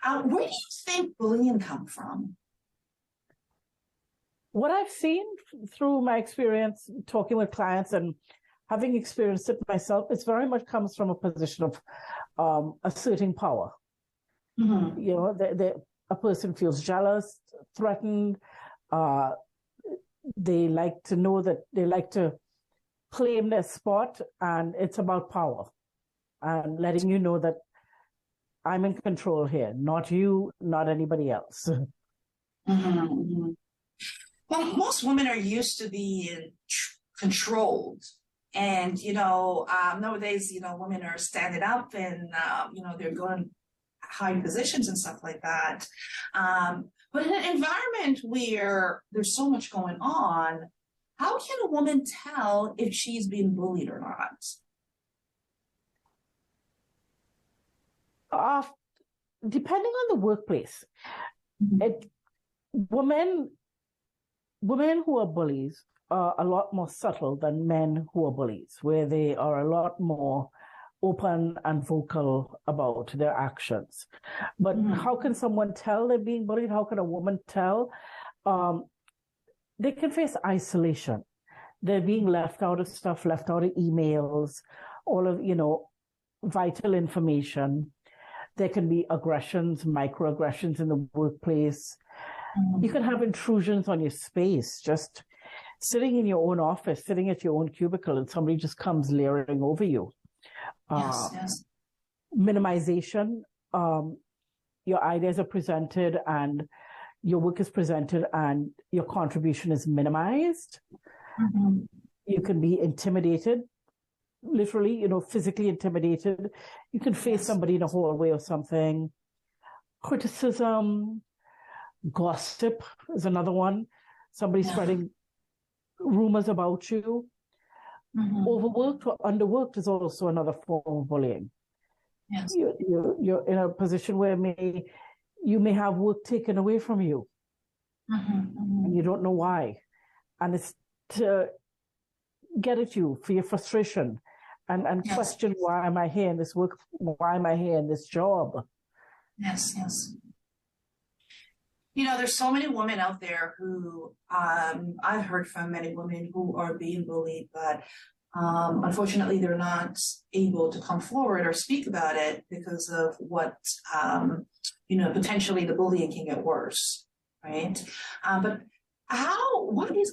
Where do you think bullying come from? What I've seen through my experience talking with clients and having experienced it myself, it very much comes from a position of asserting power. Mm-hmm. You know, a person feels jealous, threatened. They like to know that they like to claim their spot, and it's about power and letting you know that I'm in control here, not you, not anybody else. Mm-hmm. Mm-hmm. Well, most women are used to being controlled. And, nowadays, women are standing up and, they're going high positions and stuff like that. But in an environment where there's so much going on, how can a woman tell if she's being bullied or not? Depending on the workplace, women who are bullies are a lot more subtle than men who are bullies, where they are a lot more open and vocal about their actions. But how can someone tell they're being bullied? How can a woman tell? They can face isolation. They're being left out of stuff, left out of emails, all of, vital information. There can be aggressions, microaggressions in the workplace. You can have intrusions on your space, just sitting in your own office, sitting at your own cubicle, and somebody just comes layering over you. Yes. Minimization. Your ideas are presented and your work is presented and your contribution is minimized. Mm-hmm. You can be intimidated, literally, physically intimidated. You can face somebody in a hallway or something. Criticism, gossip is another one. Somebody spreading rumors about you. Mm-hmm. Overworked or underworked is also another form of bullying. Yes. You're in a position where you may have work taken away from you. Mm-hmm. And you don't know why. And it's to get at you for your frustration and question, why am I here in this work? Why am I here in this job? Yes. There's so many women out there who, I've heard from many women who are being bullied, but unfortunately they're not able to come forward or speak about it because of what, potentially the bullying can get worse, right? But why do you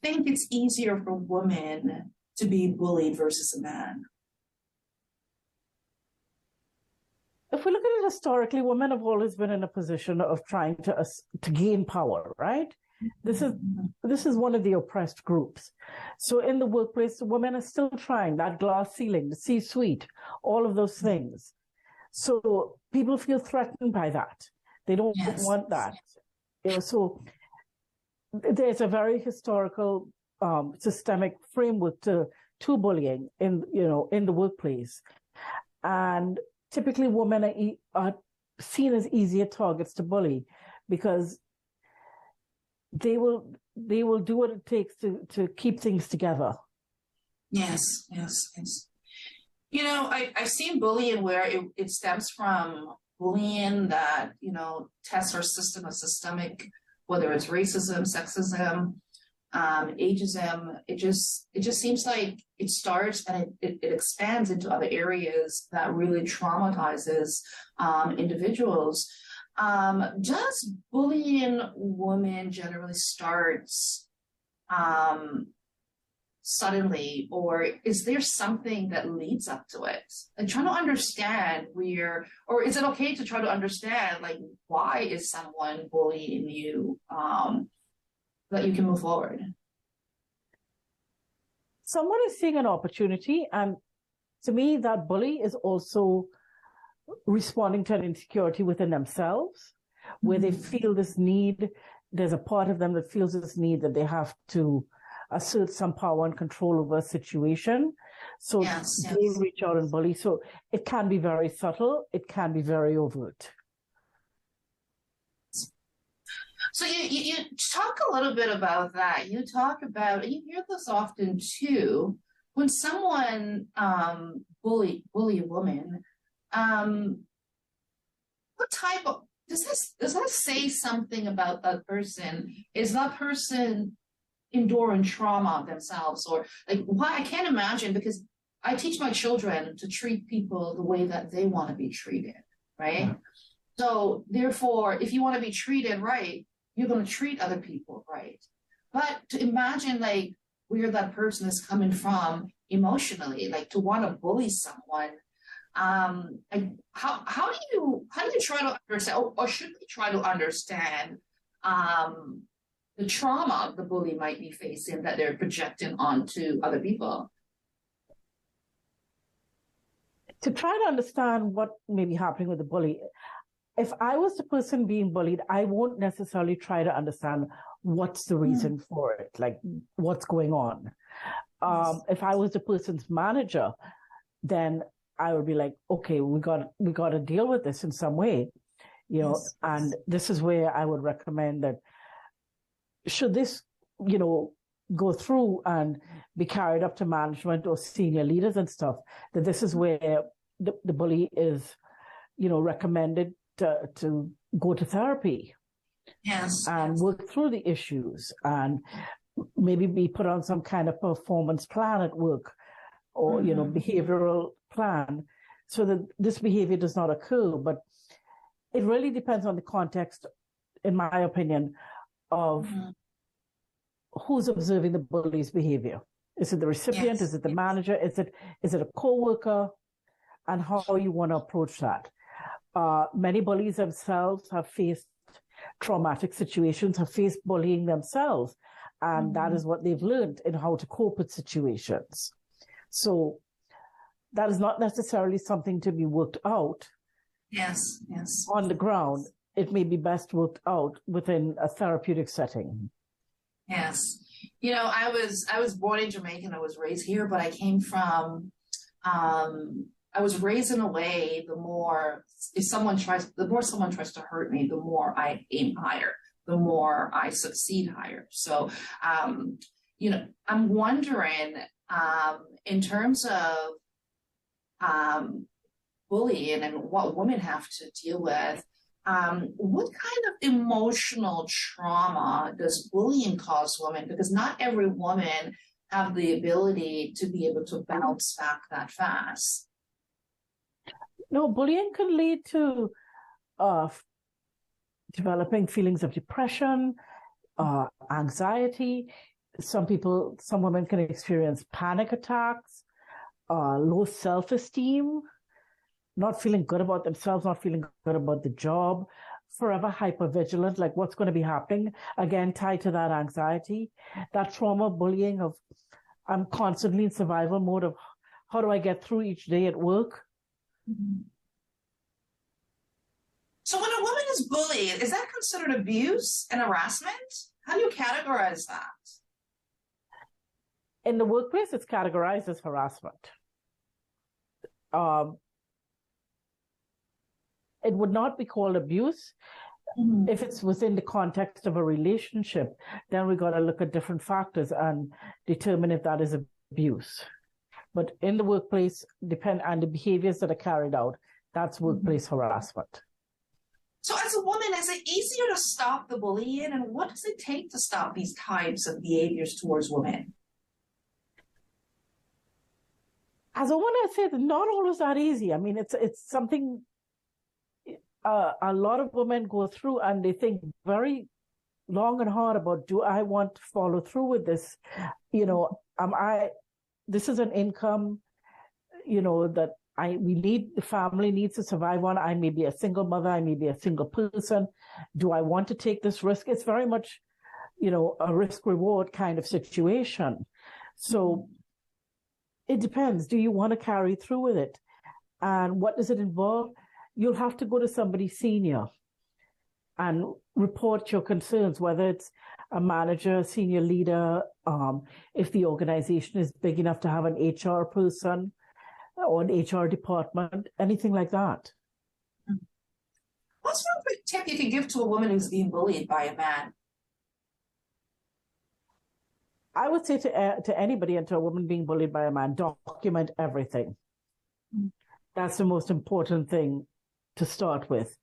think it's easier for women to be bullied versus a man? If we look at it historically, women have always been in a position of trying to gain power, right? This is one of the oppressed groups. So in the workplace, women are still trying that glass ceiling, the C-suite, all of those things. So people feel threatened by that. They don't want that. So there's a very historical, systemic framework to bullying in the workplace, and typically women are seen as easier targets to bully because they will do what it takes to keep things together. Yes. I've seen bullying where it stems from bullying that, tests our system of systemic, whether it's racism, sexism, ageism. It just seems like it starts and it expands into other areas that really traumatizes individuals. Does bullying women generally starts suddenly, or is there something that leads up to it? I'm trying to understand or is it okay to try to understand, like, why is someone bullying you, that you can move forward? Someone is seeing an opportunity, and to me, that bully is also responding to an insecurity within themselves, where they feel this need. There's a part of them that feels this need that they have to assert some power and control over a situation. So they reach out and bully. So it can be very subtle. It can be very overt. So you talk a little bit about that. You talk about, and you hear this often too, when someone bully a woman, what type of, does that say something about that person? Is that person enduring trauma themselves, or like, why? I can't imagine, because I teach my children to treat people the way that they want to be treated, right? Yeah. So therefore, if you want to be treated right, you're going to treat other people right. But to imagine like where that person is coming from emotionally, like to want to bully someone, like how do you try to understand, or should we try to understand the trauma the bully might be facing that they're projecting onto other people? To try to understand what may be happening with the bully, if I was the person being bullied, I won't necessarily try to understand what's the reason for it, like what's going on. If I was the person's manager, then I would be like, okay, we got to deal with this in some way, you know. Yes. And this is where I would recommend that, should this, you know, go through and be carried up to management or senior leaders and stuff, that this is where the bully is, you know, recommended to go to therapy. Yes. And work through the issues, and maybe be put on some kind of performance plan at work, or, you know, behavioral plan, so that this behavior does not occur. But it really depends on the context, in my opinion, of who's observing the bully's behavior. Is it the recipient? Yes. Is it the manager? Is it a co-worker? And how you want to approach that. Many bullies themselves have faced traumatic situations, have faced bullying themselves, and that is what they've learned in how to cope with situations. So that is not necessarily something to be worked out. Yes. On the ground. It may be best worked out within a therapeutic setting. Yes. You know, I was born in Jamaica and I was raised here, but I came from, I was raised in a way, the more someone tries to hurt me, the more I aim higher, the more I succeed higher. So, you know, I'm wondering, in terms of bullying and what women have to deal with, what kind of emotional trauma does bullying cause women? Because not every woman have the ability to be able to bounce back that fast. No, bullying can lead to developing feelings of depression, anxiety. Some women can experience panic attacks, low self-esteem, not feeling good about themselves, not feeling good about the job, forever hypervigilant, like what's going to be happening, again, tied to that anxiety, that trauma, bullying of, I'm constantly in survival mode of, how do I get through each day at work? So when a woman is bullied, is that considered abuse and harassment? How do you categorize that? In the workplace, it's categorized as harassment. It would not be called abuse. If it's within the context of a relationship, then we got to look at different factors and determine if that is abuse. But in the workplace, and the behaviors that are carried out, that's workplace harassment. So as a woman, is it easier to stop the bullying, and what does it take to stop these types of behaviors towards women? As a woman, I'd say that not always that easy. I mean, it's something a lot of women go through, and they think very long and hard about, do I want to follow through with this? You know, this is an income, you know, that the family needs to survive on. I may be a single mother. I may be a single person. Do I want to take this risk? It's very much, you know, a risk reward kind of situation. So it depends. Do you want to carry through with it? And what does it involve? You'll have to go to somebody senior and report your concerns, whether it's a manager, senior leader, if the organization is big enough to have an HR person or an HR department, anything like that. What's one quick tip you can give to a woman who's being bullied by a man? I would say to anybody, and to a woman being bullied by a man, document everything. That's the most important thing to start with.